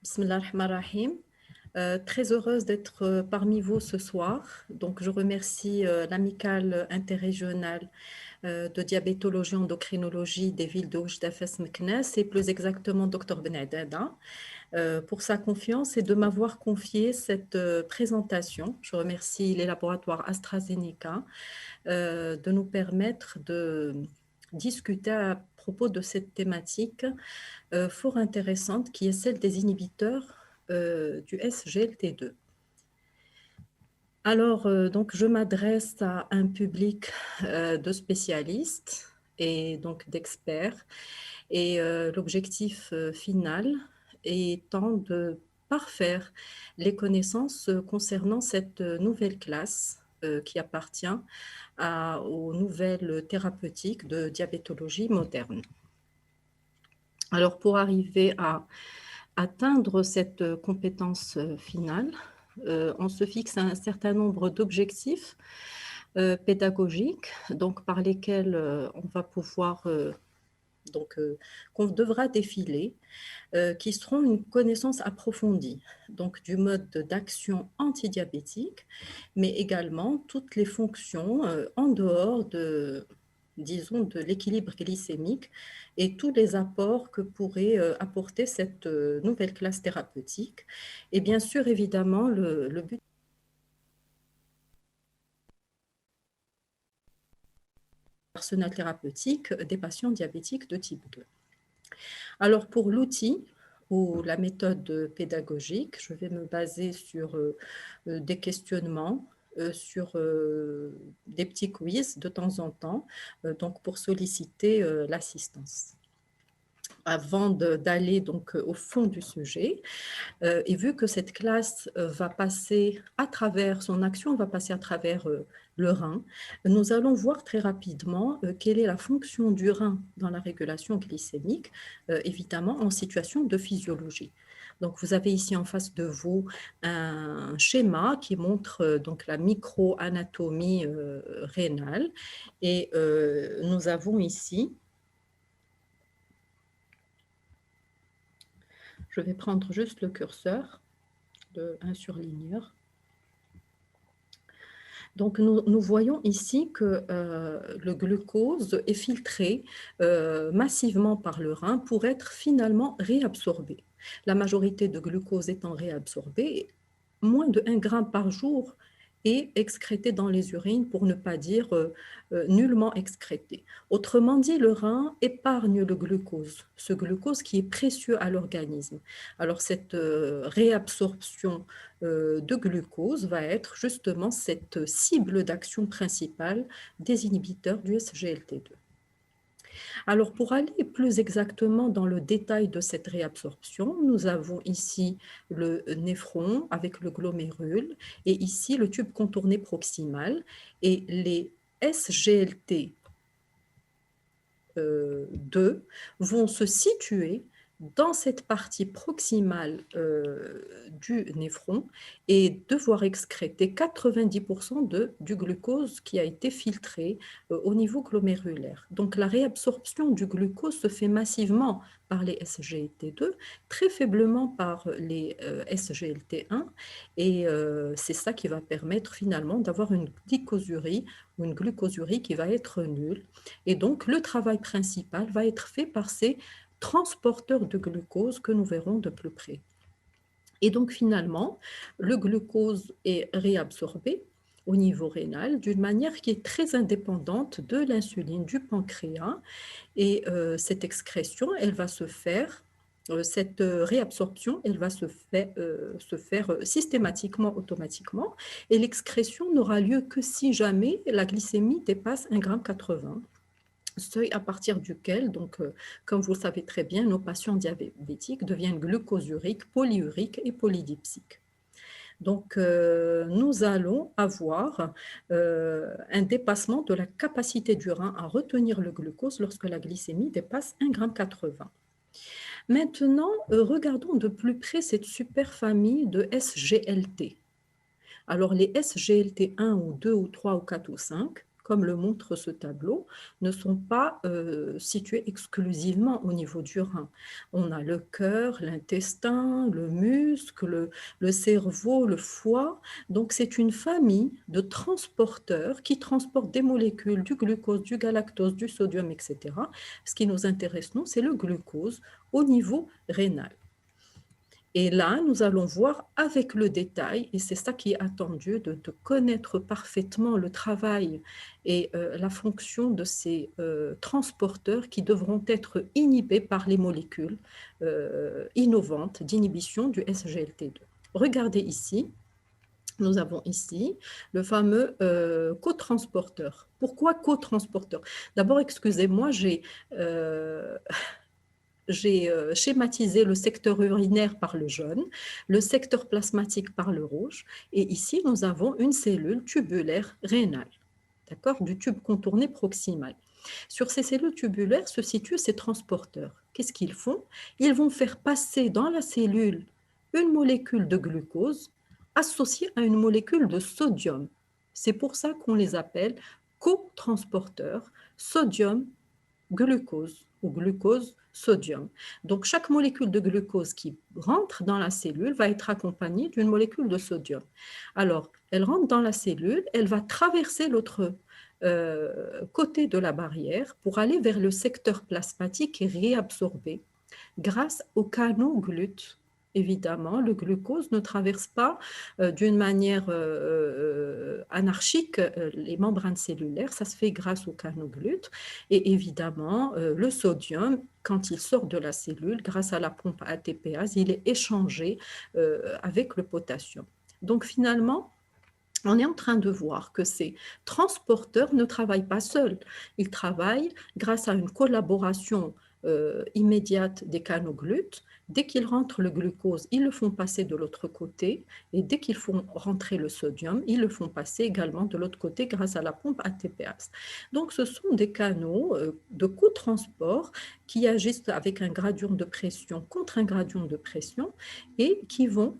Bismillah ar-Rahman ar-Rahim. Très heureuse d'être parmi vous ce soir. Donc, je remercie l'amicale interrégionale de diabétologie endocrinologie des villes de Oujda Fès Meknès et plus exactement Dr Ben Adada pour sa confiance et de m'avoir confié cette présentation. Je remercie les laboratoires AstraZeneca de nous permettre de discuter à propos de cette thématique fort intéressante qui est celle des inhibiteurs du SGLT2. Alors, donc, je m'adresse à un public de spécialistes et donc d'experts. Et l'objectif final étant de parfaire les connaissances concernant cette nouvelle classe qui appartient aux nouvelles thérapeutiques de diabétologie moderne. Alors, pour arriver à atteindre cette compétence finale, on se fixe un certain nombre d'objectifs pédagogiques, donc par lesquels on va pouvoir, qu'on devra défiler, qui seront une connaissance approfondie, donc du mode d'action antidiabétique, mais également toutes les fonctions en dehors de, disons, de l'équilibre glycémique et tous les apports que pourrait apporter cette nouvelle classe thérapeutique. Et bien sûr, évidemment, le but arsenal thérapeutique des patients diabétiques de type 2. Alors, pour l'outil ou la méthode pédagogique, je vais me baser sur des questionnements, sur des petits quiz de temps en temps, donc pour solliciter l'assistance. Avant d'aller donc au fond du sujet, et vu que cette classe va passer à travers son action, va passer à travers le rein, nous allons voir très rapidement quelle est la fonction du rein dans la régulation glycémique, évidemment en situation de physiologie. Donc, vous avez ici en face de vous un schéma qui montre donc la microanatomie rénale et nous avons ici, je vais prendre juste le curseur, un surligneur. Donc, nous voyons ici que le glucose est filtré massivement par le rein pour être finalement réabsorbé. La majorité de glucose étant réabsorbée, moins de 1 gramme par jour est excrété dans les urines, pour ne pas dire nullement excrété. Autrement dit, le rein épargne le glucose, ce glucose qui est précieux à l'organisme. Alors, cette réabsorption de glucose va être justement cette cible d'action principale des inhibiteurs du SGLT2. Alors, pour aller plus exactement dans le détail de cette réabsorption, nous avons ici le néphron avec le glomérule et ici le tube contourné proximal, et les SGLT2 vont se situer dans cette partie proximale du néphron et devoir excréter 90% du glucose qui a été filtré au niveau glomérulaire. Donc la réabsorption du glucose se fait massivement par les SGLT2, très faiblement par les SGLT1, et c'est ça qui va permettre finalement d'avoir une glycosurie ou une glucosurie qui va être nulle. Et donc le travail principal va être fait par ces transporteurs de glucose que nous verrons de plus près. Et donc finalement, le glucose est réabsorbé au niveau rénal d'une manière qui est très indépendante de l'insuline du pancréas, et cette excrétion, elle va se faire, cette réabsorption, elle va se faire systématiquement, automatiquement, et l'excrétion n'aura lieu que si jamais la glycémie dépasse 1,80 g, seuil à partir duquel, donc, comme vous le savez très bien, nos patients diabétiques deviennent glucosuriques, polyuriques et polydipsiques. Donc, nous allons avoir un dépassement de la capacité du rein à retenir le glucose lorsque la glycémie dépasse 1,80 g. Maintenant, regardons de plus près cette super famille de SGLT. Alors, les SGLT1 ou 2 ou 3 ou 4 ou 5, comme le montre ce tableau, ne sont pas situés exclusivement au niveau du rein. On a le cœur, l'intestin, le muscle, le cerveau, le foie. Donc, c'est une famille de transporteurs qui transportent des molécules, du glucose, du galactose, du sodium, etc. Ce qui nous intéresse, nous, c'est le glucose au niveau rénal. Et là, nous allons voir avec le détail, et c'est ça qui est attendu, de connaître parfaitement le travail et la fonction de ces transporteurs qui devront être inhibés par les molécules innovantes d'inhibition du SGLT2. Regardez ici, nous avons ici le fameux cotransporteur. Pourquoi cotransporteur? D'abord, excusez-moi, j'ai schématisé le secteur urinaire par le jaune, le secteur plasmatique par le rouge, et ici, nous avons une cellule tubulaire rénale, d'accord, du tube contourné proximal. Sur ces cellules tubulaires se situent ces transporteurs. Qu'est-ce qu'ils font? Ils vont faire passer dans la cellule une molécule de glucose associée à une molécule de sodium. C'est pour ça qu'on les appelle cotransporteurs sodium-glucose ou glucose-sodium. Donc, chaque molécule de glucose qui rentre dans la cellule va être accompagnée d'une molécule de sodium. Alors, elle rentre dans la cellule, elle va traverser l'autre côté de la barrière pour aller vers le secteur plasmatique et réabsorber grâce au canaux GLUT. Évidemment, le glucose ne traverse pas d'une manière anarchique les membranes cellulaires, ça se fait grâce au canaux GLUT. Et évidemment, le sodium, quand il sort de la cellule, grâce à la pompe ATPase, il est échangé avec le potassium. Donc finalement, on est en train de voir que ces transporteurs ne travaillent pas seuls. Ils travaillent grâce à une collaboration immédiate des canaux GLUT. Dès qu'ils rentrent le glucose, ils le font passer de l'autre côté. Et dès qu'ils font rentrer le sodium, ils le font passer également de l'autre côté grâce à la pompe ATPase. Donc, ce sont des canaux de cotransport qui agissent avec un gradient de pression contre un gradient de pression et qui vont,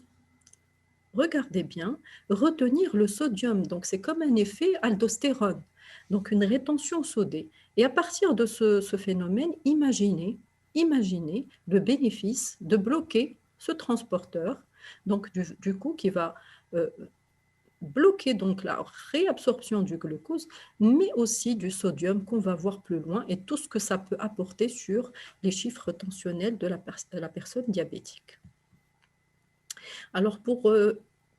regardez bien, retenir le sodium. Donc, c'est comme un effet aldostérone, donc une rétention sodée. Et à partir de ce phénomène, imaginez le bénéfice de bloquer ce transporteur, donc du coup, qui va bloquer donc la réabsorption du glucose, mais aussi du sodium qu'on va voir plus loin et tout ce que ça peut apporter sur les chiffres tensionnels de la personne diabétique. Alors, pour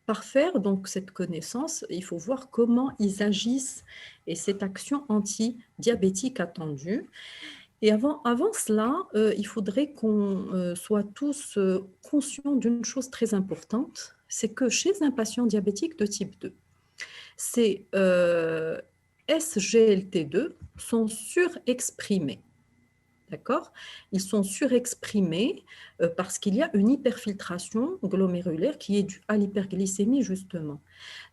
parfaire donc cette connaissance, il faut voir comment ils agissent et cette action anti-diabétique attendue. Et avant cela, il faudrait qu'on soit tous conscients d'une chose très importante, c'est que chez un patient diabétique de type 2, ces SGLT2 sont surexprimés. D'accord? Ils sont surexprimés parce qu'il y a une hyperfiltration glomérulaire qui est due à l'hyperglycémie, justement.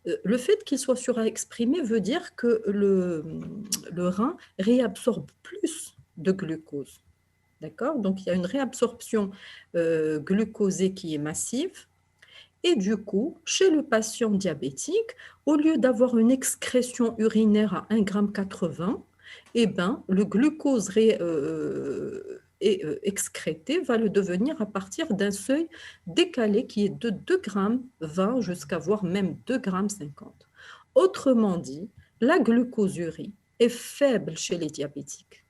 Le fait qu'ils soient surexprimés veut dire que le rein réabsorbe plus de glucose. D'accord? Donc, il y a une réabsorption glucosée qui est massive. Et du coup, chez le patient diabétique, au lieu d'avoir une excrétion urinaire à 1,80 g, eh ben, le glucose excrété va le devenir à partir d'un seuil décalé qui est de 2,20 g jusqu'à voire même 2,50 g. Autrement dit, la glucosurie est faible chez les diabétiques.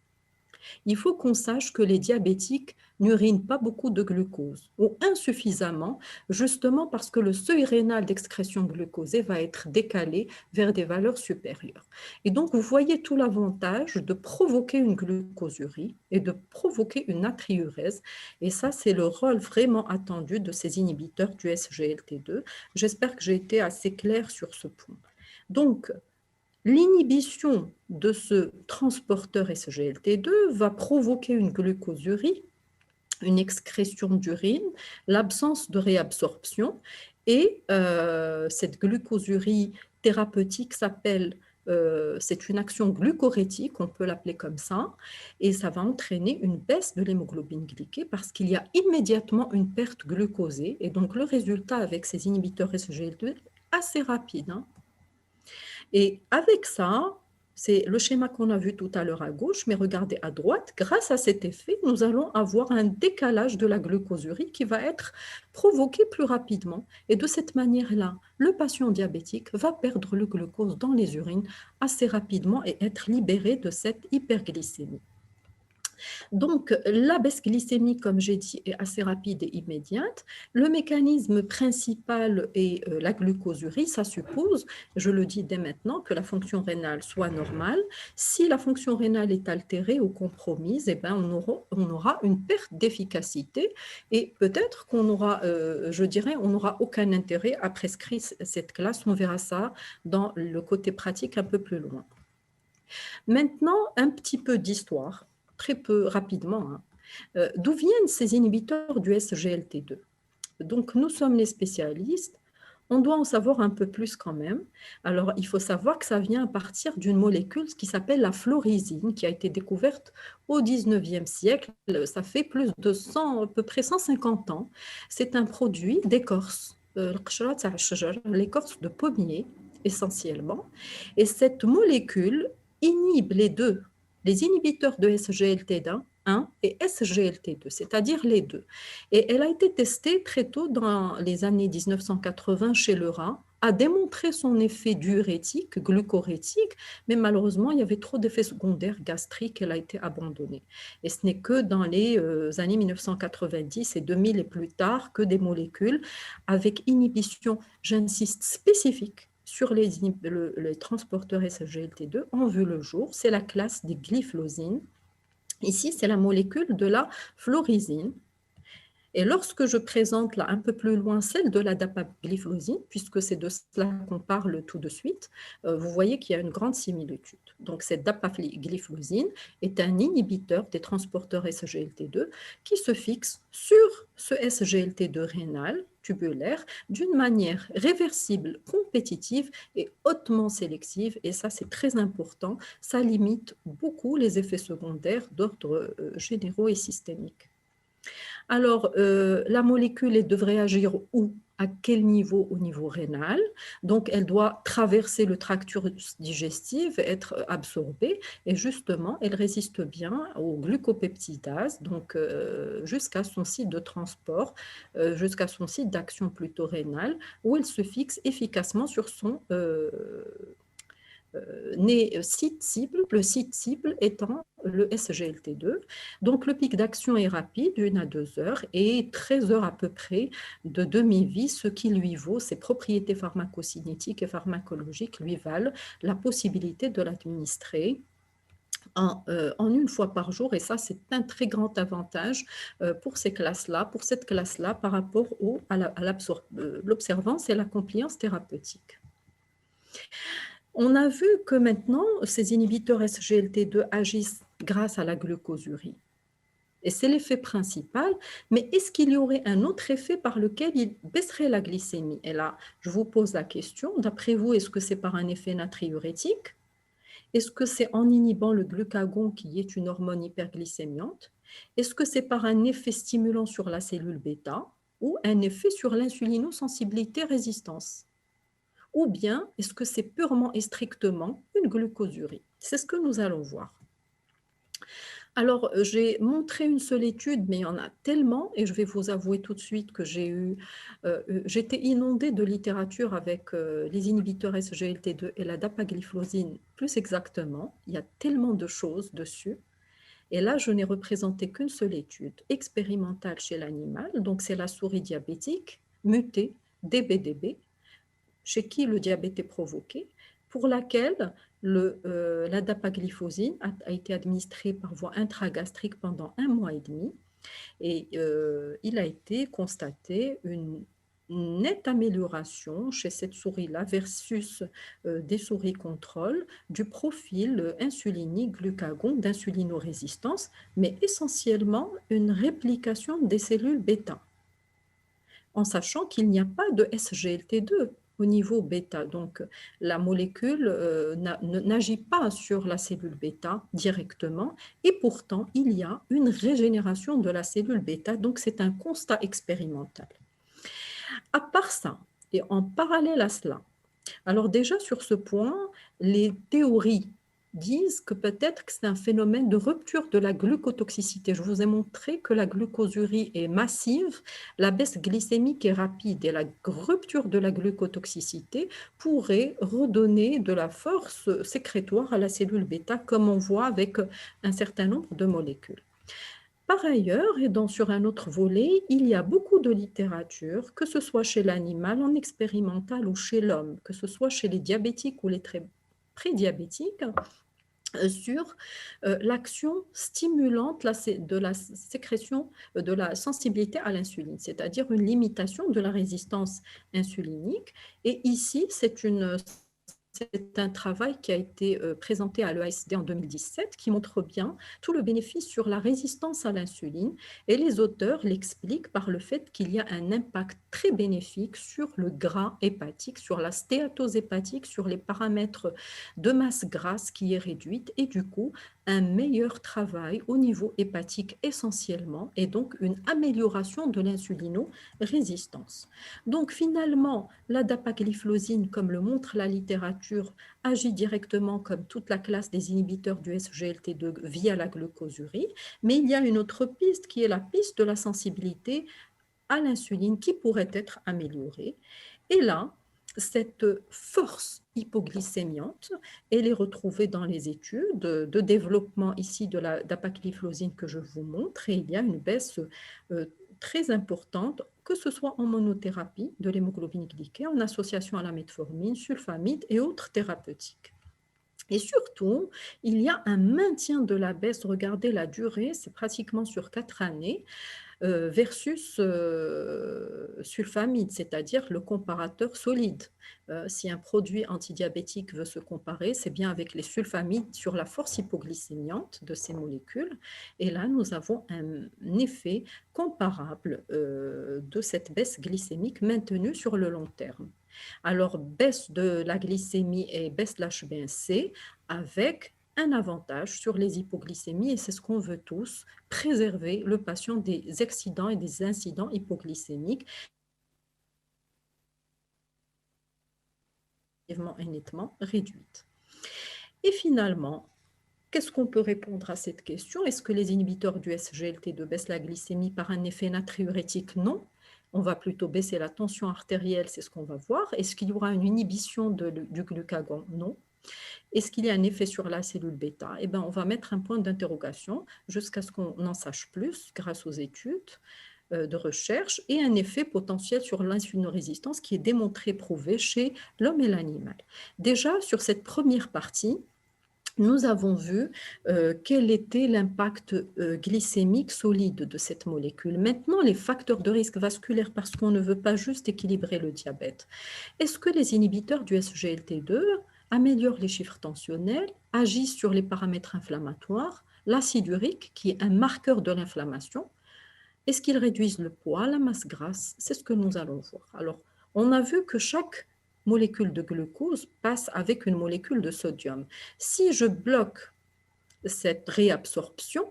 Il faut qu'on sache que les diabétiques n'urinent pas beaucoup de glucose ou insuffisamment, justement parce que le seuil rénal d'excrétion glucosée va être décalé vers des valeurs supérieures. Et donc, vous voyez tout l'avantage de provoquer une glucosurie et de provoquer une natriurèse. Et ça, c'est le rôle vraiment attendu de ces inhibiteurs du SGLT2. J'espère que j'ai été assez claire sur ce point. Donc, l'inhibition de ce transporteur SGLT2 va provoquer une glucosurie, une excrétion d'urine, l'absence de réabsorption et cette glucosurie thérapeutique s'appelle, c'est une action glucorétique, on peut l'appeler comme ça, et ça va entraîner une baisse de l'hémoglobine glyquée parce qu'il y a immédiatement une perte glucosée et donc le résultat avec ces inhibiteurs SGLT2 est assez rapide. Et avec ça, C'est le schéma qu'on a vu tout à l'heure à gauche, mais regardez à droite, grâce à cet effet, nous allons avoir un décalage de la glucosurie qui va être provoqué plus rapidement. Et de cette manière-là, le patient diabétique va perdre le glucose dans les urines assez rapidement et être libéré de cette hyperglycémie. Donc, la baisse glycémique, comme j'ai dit, est assez rapide et immédiate. Le mécanisme principal est la glucosurie. Ça suppose, je le dis dès maintenant, que la fonction rénale soit normale. Si la fonction rénale est altérée ou compromise, eh ben, on aura une perte d'efficacité et peut-être qu'on aura, je dirais, on n'aura aucun intérêt à prescrire cette classe. On verra ça dans le côté pratique un peu plus loin. Maintenant, un petit peu d'histoire, très peu rapidement, hein. D'où viennent ces inhibiteurs du SGLT2? Donc, nous sommes les spécialistes. On doit en savoir un peu plus quand même. Alors, il faut savoir que ça vient à partir d'une molécule qui s'appelle la florizine, qui a été découverte au 19e siècle. Ça fait plus de 100, à peu près 150 ans. C'est un produit d'écorce, l'écorce de pommier essentiellement. Et cette molécule inhibe les deux, les inhibiteurs de SGLT1 et SGLT2, c'est-à-dire les deux. Et elle a été testée très tôt dans les années 1980 chez le rat, a démontré son effet diurétique, glucorétique, mais malheureusement, il y avait trop d'effets secondaires gastriques, elle a été abandonnée. Et ce n'est que dans les années 1990 et 2000 et plus tard que des molécules avec inhibition, j'insiste, spécifique sur les transporteurs SGLT2 ont vu le jour. C'est la classe des glyphlosines. Ici, c'est la molécule de la florizine. Et lorsque je présente là un peu plus loin celle de la dapagliflozine, puisque c'est de cela qu'on parle tout de suite, vous voyez qu'il y a une grande similitude. Donc cette dapagliflozine est un inhibiteur des transporteurs SGLT2 qui se fixe sur ce SGLT2 rénal tubulaire d'une manière réversible, compétitive et hautement sélective. Et ça, c'est très important. Ça limite beaucoup les effets secondaires d'ordre généraux et systémiques. Alors, la molécule, elle devrait agir où? À quel niveau? Au niveau rénal. Donc, elle doit traverser le tract digestif, être absorbée. Et justement, elle résiste bien au glucopeptidase, donc jusqu'à son site de transport, jusqu'à son site d'action plutôt rénale, où elle se fixe efficacement sur son site cible, le site cible étant le SGLT2. Donc le pic d'action est rapide, 1 à 2 heures, et 13 heures à peu près de demi-vie, ce qui lui vaut, ses propriétés pharmacocinétiques et pharmacologiques lui valent la possibilité de l'administrer en une fois par jour, et ça c'est un très grand avantage pour ces classes-là, pour cette classe-là par rapport à l'observance et la compliance thérapeutique. On a vu que maintenant, ces inhibiteurs SGLT2 agissent grâce à la glucosurie. Et c'est l'effet principal, mais est-ce qu'il y aurait un autre effet par lequel il baisserait la glycémie? Et là, je vous pose la question, d'après vous, est-ce que c'est par un effet natriurétique? Est-ce que c'est en inhibant le glucagon qui est une hormone hyperglycémiante? Est-ce que c'est par un effet stimulant sur la cellule bêta ou un effet sur l'insulinosensibilité résistance? Ou bien est-ce que c'est purement et strictement une glucosurie? C'est ce que nous allons voir. Alors, j'ai montré une seule étude, mais il y en a tellement, et je vais vous avouer tout de suite que j'étais inondée de littérature avec les inhibiteurs SGLT2 et la dapagliflozine, plus exactement. Il y a tellement de choses dessus. Et là, je n'ai représenté qu'une seule étude expérimentale chez l'animal, donc c'est la souris diabétique mutée DBDB, chez qui le diabète est provoqué, pour laquelle la dapagliflozine a été administrée par voie intragastrique pendant 1 mois et demi. Et il a été constaté une nette amélioration chez cette souris-là versus des souris contrôle du profil insulinique glucagon d'insulinorésistance, mais essentiellement une réplication des cellules bêta, en sachant qu'il n'y a pas de SGLT2 au niveau bêta. Donc, la molécule n'agit pas sur la cellule bêta directement, et pourtant, il y a une régénération de la cellule bêta. Donc, c'est un constat expérimental. À part ça, et en parallèle à cela, alors déjà sur ce point, les théories disent que peut-être que c'est un phénomène de rupture de la glucotoxicité. Je vous ai montré que la glucosurie est massive, la baisse glycémique est rapide et la rupture de la glucotoxicité pourrait redonner de la force sécrétoire à la cellule bêta, comme on voit avec un certain nombre de molécules. Par ailleurs, et sur un autre volet, il y a beaucoup de littérature, que ce soit chez l'animal, en expérimental ou chez l'homme, que ce soit chez les diabétiques ou les prédiabétiques, sur l'action stimulante de la sécrétion de la sensibilité à l'insuline, c'est-à-dire une limitation de la résistance insulinique. Et ici, c'est un travail qui a été présenté à l'EASD en 2017 qui montre bien tout le bénéfice sur la résistance à l'insuline et les auteurs l'expliquent par le fait qu'il y a un impact très bénéfique sur le gras hépatique, sur la stéatose hépatique, sur les paramètres de masse grasse qui est réduite et du coup un meilleur travail au niveau hépatique essentiellement et donc une amélioration de l'insulino-résistance. Donc finalement, la dapagliflozine, comme le montre la littérature, agit directement comme toute la classe des inhibiteurs du SGLT2 via la glucosurie, mais il y a une autre piste qui est la piste de la sensibilité à l'insuline qui pourrait être améliorée. Et là, cette force hypoglycémiante, elle est retrouvée dans les études de développement ici de la dapagliflozine que je vous montre et il y a une baisse très importante, que ce soit en monothérapie de l'hémoglobine glyquée, en association à la metformine, sulfamide et autres thérapeutiques. Et surtout, il y a un maintien de la baisse. Regardez la durée, c'est pratiquement sur 4 années versus sulfamide, c'est-à-dire le comparateur solide. Si un produit antidiabétique veut se comparer, c'est bien avec les sulfamides sur la force hypoglycémiante de ces molécules. Et là, nous avons un effet comparable de cette baisse glycémique maintenue sur le long terme. Alors, baisse de la glycémie et baisse de l'HbA1c avec un avantage sur les hypoglycémies et c'est ce qu'on veut tous, préserver le patient des accidents et des incidents hypoglycémiques et nettement réduite. Et finalement, qu'est-ce qu'on peut répondre à cette question? Est-ce que les inhibiteurs du SGLT2 baissent la glycémie par un effet natriurétique? Non. On va plutôt baisser la tension artérielle, c'est ce qu'on va voir. Est-ce qu'il y aura une inhibition du glucagon? Non. Est-ce qu'il y a un effet sur la cellule bêta? Eh bien, on va mettre un point d'interrogation jusqu'à ce qu'on en sache plus grâce aux études de recherche et un effet potentiel sur l'insulinorésistance qui est démontré, prouvé chez l'homme et l'animal. Déjà, sur cette première partie, nous avons vu quel était l'impact glycémique solide de cette molécule. Maintenant, les facteurs de risque vasculaire, parce qu'on ne veut pas juste équilibrer le diabète. Est-ce que les inhibiteurs du SGLT2 améliorent les chiffres tensionnels, agissent sur les paramètres inflammatoires, l'acide urique, qui est un marqueur de l'inflammation? Est-ce qu'ils réduisent le poids, la masse grasse? C'est ce que nous allons voir. Alors, on a vu que chaque molécule de glucose passe avec une molécule de sodium. Si je bloque cette réabsorption,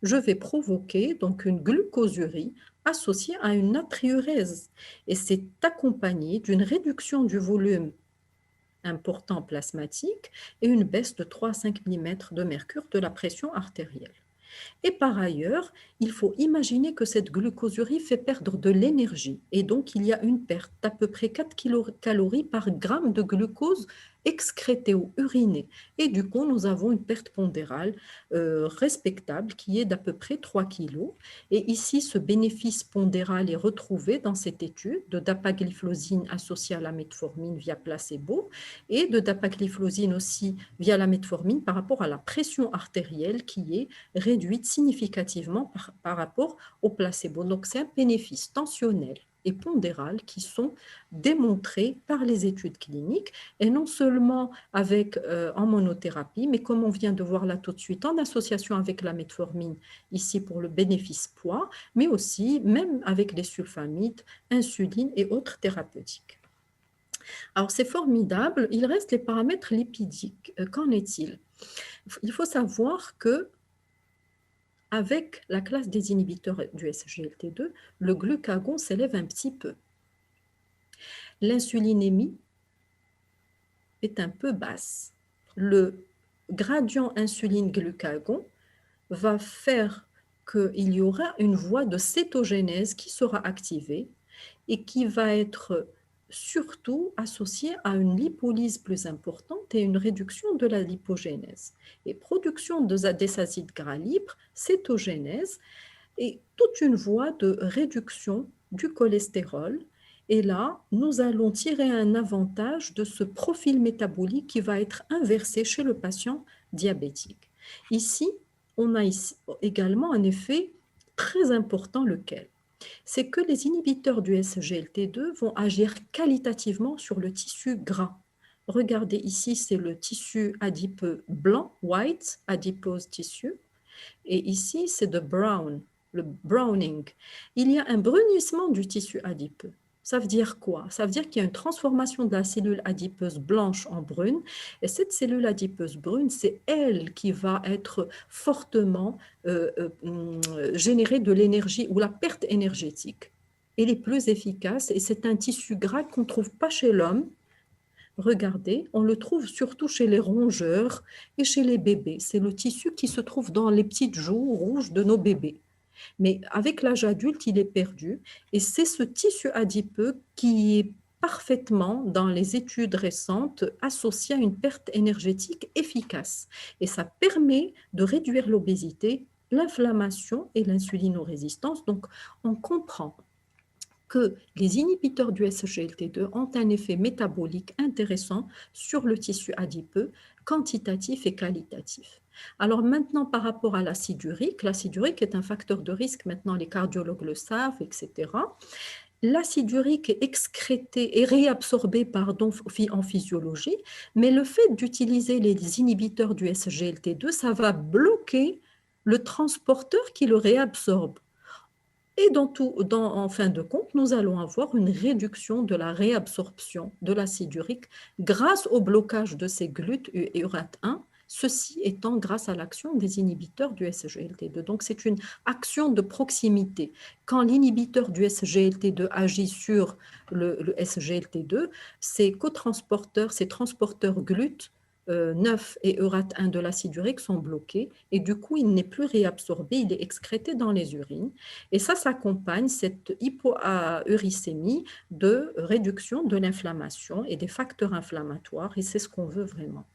je vais provoquer donc une glucosurie associée à une natriurèse. Et c'est accompagné d'une réduction du volume important plasmatique et une baisse de 3 à 5 mm de mercure de la pression artérielle. Et par ailleurs, il faut imaginer que cette glucosurie fait perdre de l'énergie et donc il y a une perte d'à peu près 4 kilocalories par gramme de glucose excrété ou uriné. Et du coup, nous avons une perte pondérale respectable qui est d'à peu près 3 kilos. Et ici, ce bénéfice pondéral est retrouvé dans cette étude de dapagliflozine associée à la metformine via placebo et de dapagliflozine aussi via la metformine par rapport à la pression artérielle qui est réduite significativement par rapport au placebo. Donc, c'est un bénéfice tensionnel et pondéral qui sont démontrés par les études cliniques et non seulement avec en monothérapie, mais comme on vient de voir là tout de suite, en association avec la metformine, ici pour le bénéfice poids, mais aussi même avec les sulfamides, insuline et autres thérapeutiques. Alors, c'est formidable. Il reste les paramètres lipidiques. Qu'en est-il? Il faut savoir que avec la classe des inhibiteurs du SGLT2, le glucagon s'élève un petit peu. L'insulinémie est un peu basse. Le gradient insuline-glucagon va faire qu'il y aura une voie de cétogénèse qui sera activée et qui va être surtout associée à une lipolyse plus importante et une réduction de la lipogénèse. Et production des acides gras libres, cétogénèse, et toute une voie de réduction du cholestérol. Et là, nous allons tirer un avantage de ce profil métabolique qui va être inversé chez le patient diabétique. Ici, on a ici également un effet très important, lequel? C'est que les inhibiteurs du SGLT2 vont agir qualitativement sur le tissu gras. Regardez ici, c'est le tissu adipeux blanc, white, adipose tissue, et ici, c'est le browning. Il y a un brunissement du tissu adipeux. Ça veut dire quoi? Ça veut dire qu'il y a une transformation de la cellule adipeuse blanche en brune. Et cette cellule adipeuse brune, c'est elle qui va être fortement générer de l'énergie ou la perte énergétique. Elle est plus efficace et c'est un tissu gras qu'on ne trouve pas chez l'homme. Regardez, on le trouve surtout chez les rongeurs et chez les bébés. C'est le tissu qui se trouve dans les petites joues rouges de nos bébés. Mais avec l'âge adulte, il est perdu. Et c'est ce tissu adipeux qui est parfaitement, dans les études récentes, associé à une perte énergétique efficace. Et ça permet de réduire l'obésité, l'inflammation et l'insulinorésistance. Donc, on comprend que les inhibiteurs du SGLT2 ont un effet métabolique intéressant sur le tissu adipeux, quantitatif et qualitatif. Alors maintenant, par rapport à l'acide urique est un facteur de risque, maintenant les cardiologues le savent, etc. L'acide urique est excrété et réabsorbé en physiologie, mais le fait d'utiliser les inhibiteurs du SGLT2, ça va bloquer le transporteur qui le réabsorbe. Et en fin de compte, nous allons avoir une réduction de la réabsorption de l'acide urique grâce au blocage de ces GLUT et URAT1, ceci étant grâce à l'action des inhibiteurs du SGLT2. Donc, c'est une action de proximité. Quand l'inhibiteur du SGLT2 agit sur le SGLT2, ces cotransporteurs, ces transporteurs GLUT, 9 et URAT1 de l'acide urique sont bloqués et du coup, il n'est plus réabsorbé, il est excrété dans les urines. Et ça s'accompagne, cette hypouricémie, de réduction de l'inflammation et des facteurs inflammatoires, et c'est ce qu'on veut vraiment.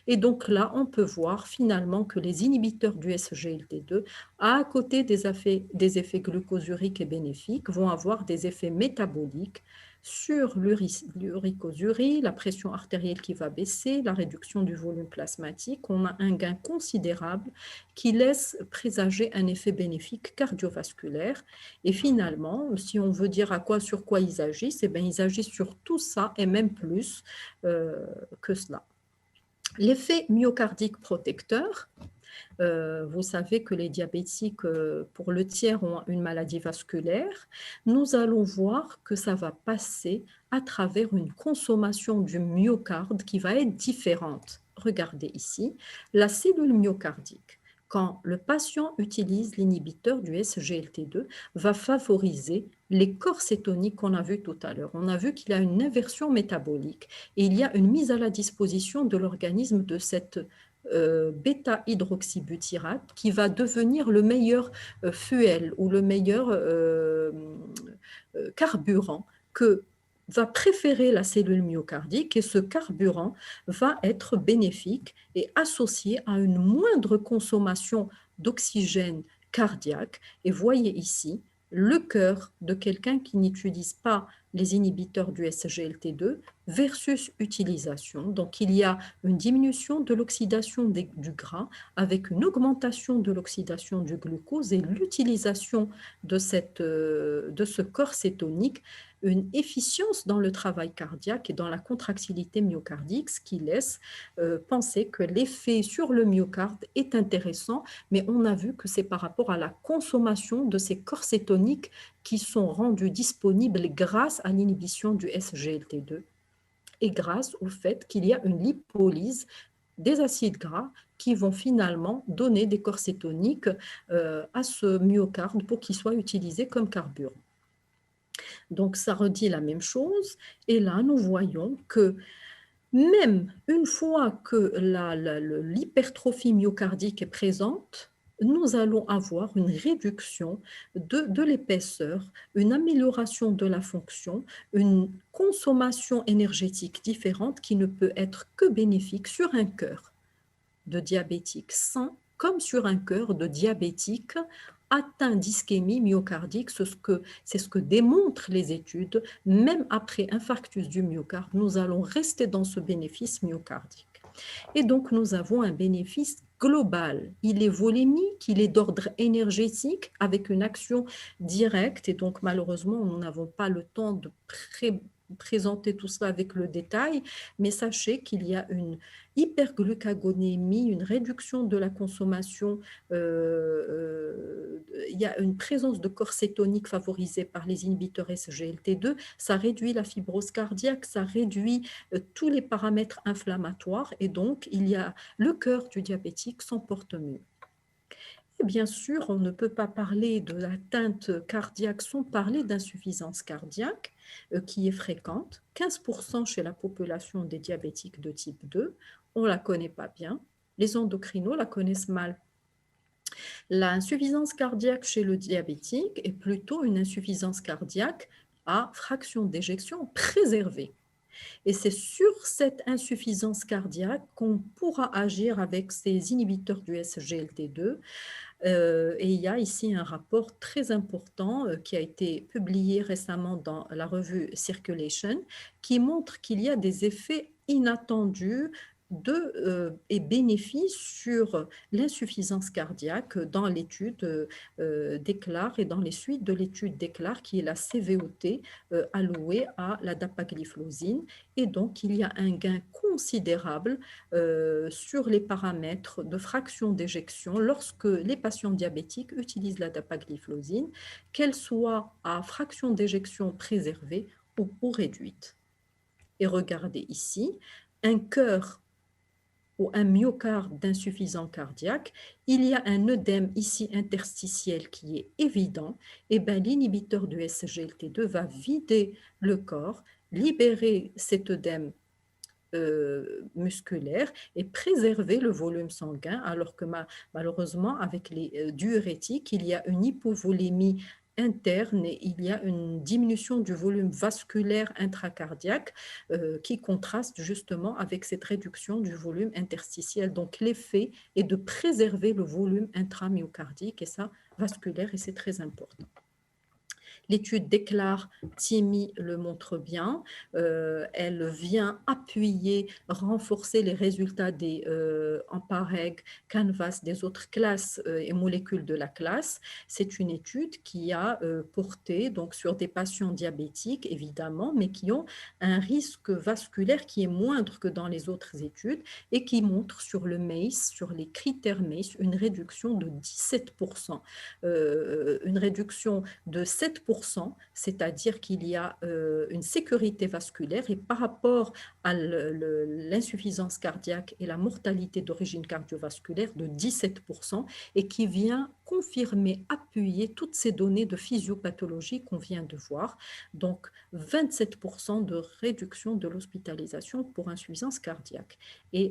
Et donc là, on peut voir finalement que les inhibiteurs du SGLT2, à côté des effets glucosuriques et bénéfiques, vont avoir des effets métaboliques sur l'uricosurie, la pression artérielle qui va baisser, la réduction du volume plasmatique. On a un gain considérable qui laisse présager un effet bénéfique cardiovasculaire. Et finalement, si on veut dire sur quoi ils agissent, eh bien, ils agissent sur tout ça et même plus que cela. L'effet myocardique protecteur, vous savez que les diabétiques, pour le tiers, ont une maladie vasculaire. Nous allons voir que ça va passer à travers une consommation du myocarde qui va être différente. Regardez ici, la cellule myocardique, quand le patient utilise l'inhibiteur du SGLT2, va favoriser les corps cétoniques qu'on a vu tout à l'heure. On a vu qu'il y a une inversion métabolique et il y a une mise à la disposition de l'organisme de cette bêta-hydroxybutyrate qui va devenir le meilleur fuel ou le meilleur carburant que va préférer la cellule myocardique, et ce carburant va être bénéfique et associé à une moindre consommation d'oxygène cardiaque. Et voyez ici le cœur de quelqu'un qui n'utilise pas les inhibiteurs du SGLT2 versus utilisation. Donc, il y a une diminution de l'oxydation du gras avec une augmentation de l'oxydation du glucose et l'utilisation de ce corps cétonique, une efficience dans le travail cardiaque et dans la contractilité myocardique, ce qui laisse penser que l'effet sur le myocarde est intéressant, mais on a vu que c'est par rapport à la consommation de ces corps cétoniques qui sont rendus disponibles grâce à l'inhibition du SGLT2 et grâce au fait qu'il y a une lipolyse des acides gras qui vont finalement donner des corps cétoniques à ce myocarde pour qu'il soit utilisé comme carburant. Donc, ça redit la même chose. Et là, nous voyons que Même une fois que l'hypertrophie myocardique est présente, nous allons avoir une réduction de l'épaisseur, une amélioration de la fonction, une consommation énergétique différente qui ne peut être que bénéfique sur un cœur de diabétique sain comme sur un cœur de diabétique atteint d'ischémie myocardique. C'est ce que démontrent les études. Même après infarctus du myocarde, nous allons rester dans ce bénéfice myocardique. Et donc, nous avons un bénéfice global. Il est volémique, il est d'ordre énergétique avec une action directe. Et donc, malheureusement, nous n'avons pas le temps de présenter tout cela avec le détail, mais sachez qu'il y a une hyperglucagonémie, une réduction de la consommation, il y a une présence de corps cétonique favorisée par les inhibiteurs SGLT2, ça réduit la fibrose cardiaque, ça réduit tous les paramètres inflammatoires et donc il y a le cœur du diabétique s'en porte mieux. Et bien sûr, on ne peut pas parler de l'atteinte cardiaque sans parler d'insuffisance cardiaque qui est fréquente, 15% chez la population des diabétiques de type 2. On ne la connaît pas bien. Les endocrinos la connaissent mal. L'insuffisance cardiaque chez le diabétique est plutôt une insuffisance cardiaque à fraction d'éjection préservée. Et c'est sur cette insuffisance cardiaque qu'on pourra agir avec ces inhibiteurs du SGLT2. Et il y a ici un rapport très important qui a été publié récemment dans la revue Circulation qui montre qu'il y a des effets inattendus et bénéfices sur l'insuffisance cardiaque dans l'étude DECLAR et dans les suites de l'étude DECLAR qui est la CVOT allouée à la dapagliflozine. Et donc, il y a un gain considérable sur les paramètres de fraction d'éjection lorsque les patients diabétiques utilisent la dapagliflozine, qu'elle soit à fraction d'éjection préservée ou réduite. Et regardez ici, un cœur ou un myocarde d'insuffisance cardiaque, il y a un œdème ici interstitiel qui est évident, et bien l'inhibiteur du SGLT2 va vider le corps, libérer cet œdème musculaire et préserver le volume sanguin, alors que malheureusement, avec les diurétiques, il y a une hypovolémie interne et il y a une diminution du volume vasculaire intracardiaque qui contraste justement avec cette réduction du volume interstitiel. Donc l'effet est de préserver le volume intramyocardique et ça vasculaire et c'est très important. L'étude DECLAR, Timmy le montre bien, elle vient appuyer, renforcer les résultats des AMPA-REG, CANVAS, des autres classes et molécules de la classe. C'est une étude qui a porté donc, sur des patients diabétiques, évidemment, mais qui ont un risque vasculaire qui est moindre que dans les autres études et qui montre sur le MACE, sur les critères MACE, une réduction de 17%, une réduction de 7%, c'est-à-dire qu'il y a une sécurité vasculaire et par rapport à l'insuffisance cardiaque et la mortalité d'origine cardiovasculaire de 17% et qui vient confirmer, appuyer toutes ces données de physiopathologie qu'on vient de voir. Donc, 27% de réduction de l'hospitalisation pour insuffisance cardiaque. Et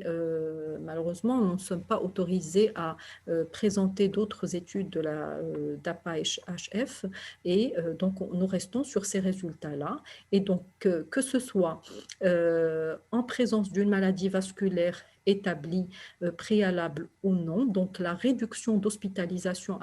malheureusement, nous ne sommes pas autorisés à présenter d'autres études de la DAPA-HF et donc nous restons sur ces résultats-là. Et donc que ce soit en présence d'une maladie vasculaire établie préalable ou non, donc la réduction d'hospitalisation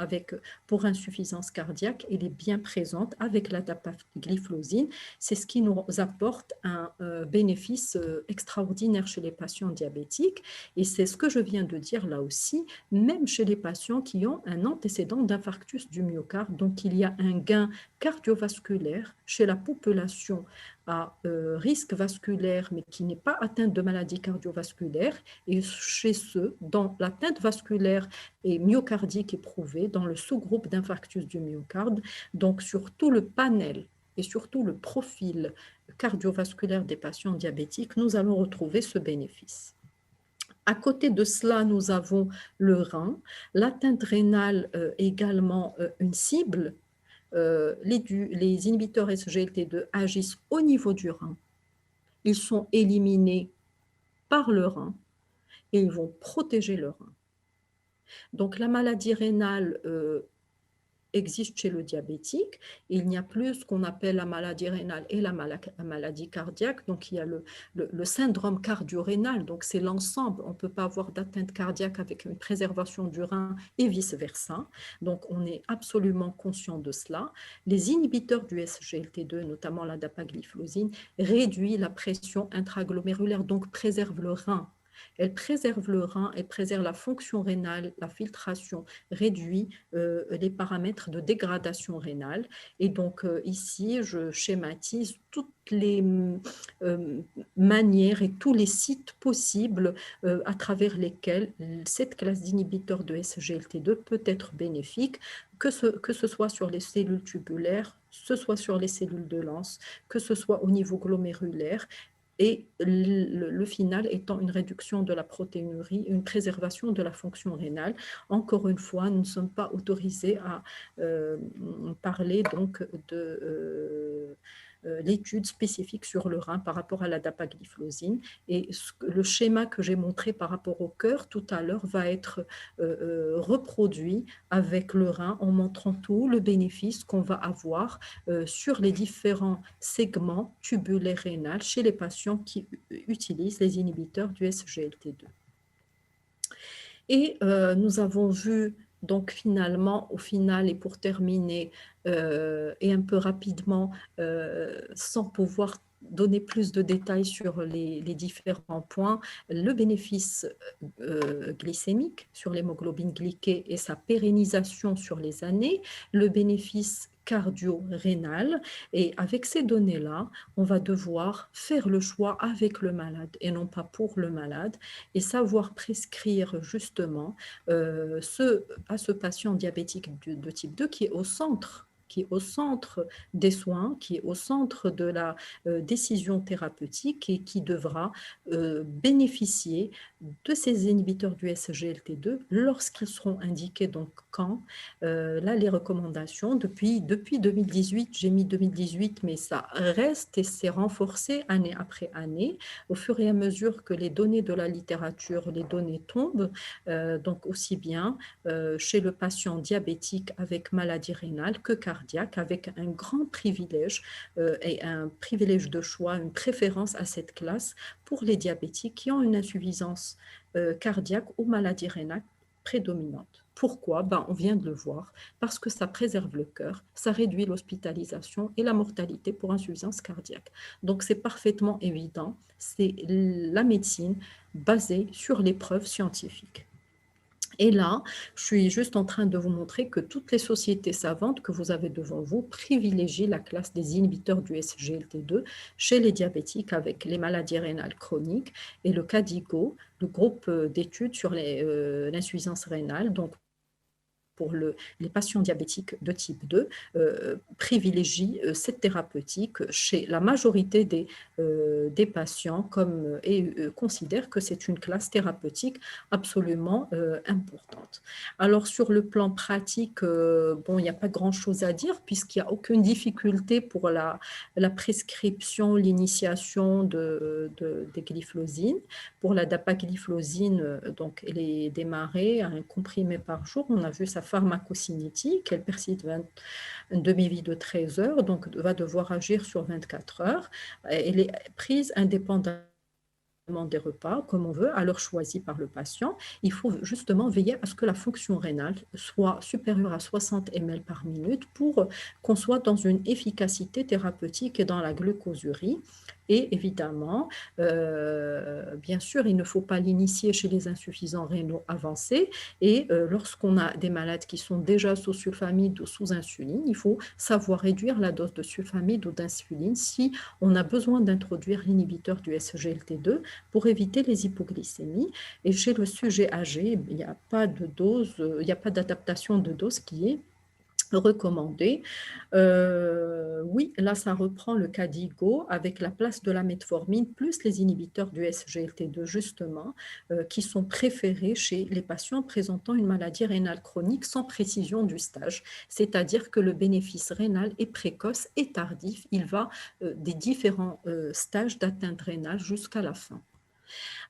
pour insuffisance cardiaque, elle est bien présente avec la dapagliflozine. C'est ce qui nous apporte un bénéfice extraordinaire chez les patients diabétiques et c'est ce que je viens de dire là aussi, même chez les patients qui ont un antécédent d'infarctus du myocarde. Donc il y a un gain cardiovasculaire chez la population à risque vasculaire mais qui n'est pas atteinte de maladie cardiovasculaire et chez ceux dont l'atteinte vasculaire et myocardique est prouvée dans le sous-groupe d'infarctus du myocarde. Donc sur tout le panel et surtout le profil cardiovasculaire des patients diabétiques, nous allons retrouver ce bénéfice. À côté de cela, nous avons le rein. L'atteinte rénale également une cible. Les inhibiteurs SGLT2 agissent au niveau du rein. Ils sont éliminés par le rein et ils vont protéger le rein. Donc la maladie rénale existe chez le diabétique. Il n'y a plus ce qu'on appelle la maladie rénale et la maladie cardiaque. Donc, il y a le syndrome cardio-rénal. Donc, c'est l'ensemble. On ne peut pas avoir d'atteinte cardiaque avec une préservation du rein et vice-versa. Donc, on est absolument conscient de cela. Les inhibiteurs du SGLT2, notamment la dapagliflozine, réduisent la pression intraglomérulaire, donc préservent le rein. Elle préserve le rein, elle préserve la fonction rénale, la filtration, réduit les paramètres de dégradation rénale. Et donc ici, je schématise toutes les manières et tous les sites possibles à travers lesquels cette classe d'inhibiteurs de SGLT2 peut être bénéfique, que ce soit sur les cellules tubulaires, que ce soit sur les cellules de Lenz, que ce soit au niveau glomérulaire, et le final étant une réduction de la protéinurie, une préservation de la fonction rénale. Encore une fois, nous ne sommes pas autorisés à parler donc de l'étude spécifique sur le rein par rapport à la dapagliflozine. Et le schéma que j'ai montré par rapport au cœur tout à l'heure va être reproduit avec le rein en montrant tout le bénéfice qu'on va avoir sur les différents segments tubulaires rénales chez les patients qui utilisent les inhibiteurs du SGLT2. Et nous avons vu donc finalement, au final et pour terminer, et un peu rapidement, sans pouvoir donner plus de détails sur les différents points, le bénéfice glycémique sur l'hémoglobine glyquée et sa pérennisation sur les années, le bénéfice cardio-rénal. Et avec ces données-là, on va devoir faire le choix avec le malade et non pas pour le malade, et savoir prescrire justement à ce patient diabétique de type 2 qui est au centre des soins, qui est au centre de la décision thérapeutique et qui devra bénéficier de ces inhibiteurs du SGLT2 lorsqu'ils seront indiqués. Donc quand là, les recommandations, depuis 2018, j'ai mis 2018, mais ça reste et s'est renforcé année après année, au fur et à mesure que les données de la littérature, les données tombent, donc aussi bien chez le patient diabétique avec maladie rénale que cardiaque, avec un grand privilège et un privilège de choix, une préférence à cette classe pour les diabétiques qui ont une insuffisance cardiaque ou maladie rénale prédominante. Pourquoi? Ben, on vient de le voir, parce que ça préserve le cœur, ça réduit l'hospitalisation et la mortalité pour insuffisance cardiaque. Donc c'est parfaitement évident, c'est la médecine basée sur les preuves scientifiques. Et là, je suis juste en train de vous montrer que toutes les sociétés savantes que vous avez devant vous privilégient la classe des inhibiteurs du SGLT2 chez les diabétiques avec les maladies rénales chroniques et le CADIGO, le groupe d'études sur l'insuffisance rénale, donc pour les patients diabétiques de type 2, privilégie cette thérapeutique chez la majorité des patients et considère que c'est une classe thérapeutique absolument importante. Alors sur le plan pratique, bon, il n'y a pas grand-chose à dire puisqu'il n'y a aucune difficulté pour la prescription, l'initiation des glyphlosines. Pour la dapagliflozine, donc elle est démarrée à un comprimé par jour. On a vu sa pharmacocinétique, elle persiste une demi-vie de 13 heures, donc va devoir agir sur 24 heures. Elle est prise indépendamment des repas, comme on veut, à l'heure choisie par le patient. Il faut justement veiller à ce que la fonction rénale soit supérieure à 60 ml par minute pour qu'on soit dans une efficacité thérapeutique et dans la glucosurie. Et évidemment, bien sûr, il ne faut pas l'initier chez les insuffisants rénaux avancés. Et lorsqu'on a des malades qui sont déjà sous sulfamide ou sous insuline, il faut savoir réduire la dose de sulfamide ou d'insuline si on a besoin d'introduire l'inhibiteur du SGLT2 pour éviter les hypoglycémies. Et chez le sujet âgé, il n'y a pas de dose, il n'y a pas d'adaptation de dose qui est recommandé. Oui, là, ça reprend le CADIGO avec la place de la metformine plus les inhibiteurs du SGLT2, justement, qui sont préférés chez les patients présentant une maladie rénale chronique sans précision du stage. C'est-à-dire que le bénéfice rénal est précoce et tardif. Il va des différents stages d'atteinte rénale jusqu'à la fin.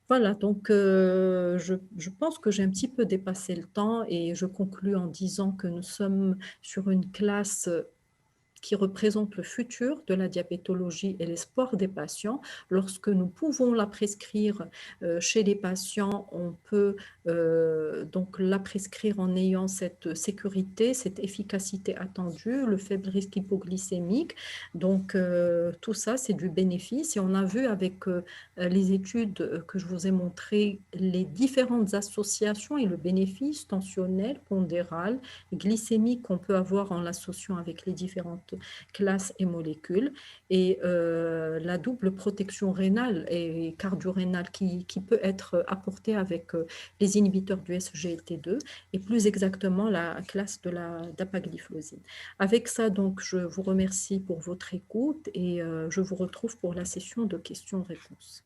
Voilà, donc je pense que j'ai un petit peu dépassé le temps et je conclus en disant que nous sommes sur une classe qui représente le futur de la diabétologie et l'espoir des patients. Lorsque nous pouvons la prescrire chez les patients, on peut donc la prescrire en ayant cette sécurité, cette efficacité attendue, le faible risque hypoglycémique. Donc tout ça, c'est du bénéfice. Et on a vu avec les études que je vous ai montrées les différentes associations et le bénéfice tensionnel, pondéral, glycémique qu'on peut avoir en l'associant avec les différentes classes et molécules, et la double protection rénale et cardio-rénale qui peut être apportée avec les inhibiteurs du SGLT2 et plus exactement la classe de la dapagliflozine. Avec ça, donc, je vous remercie pour votre écoute et je vous retrouve pour la session de questions-réponses.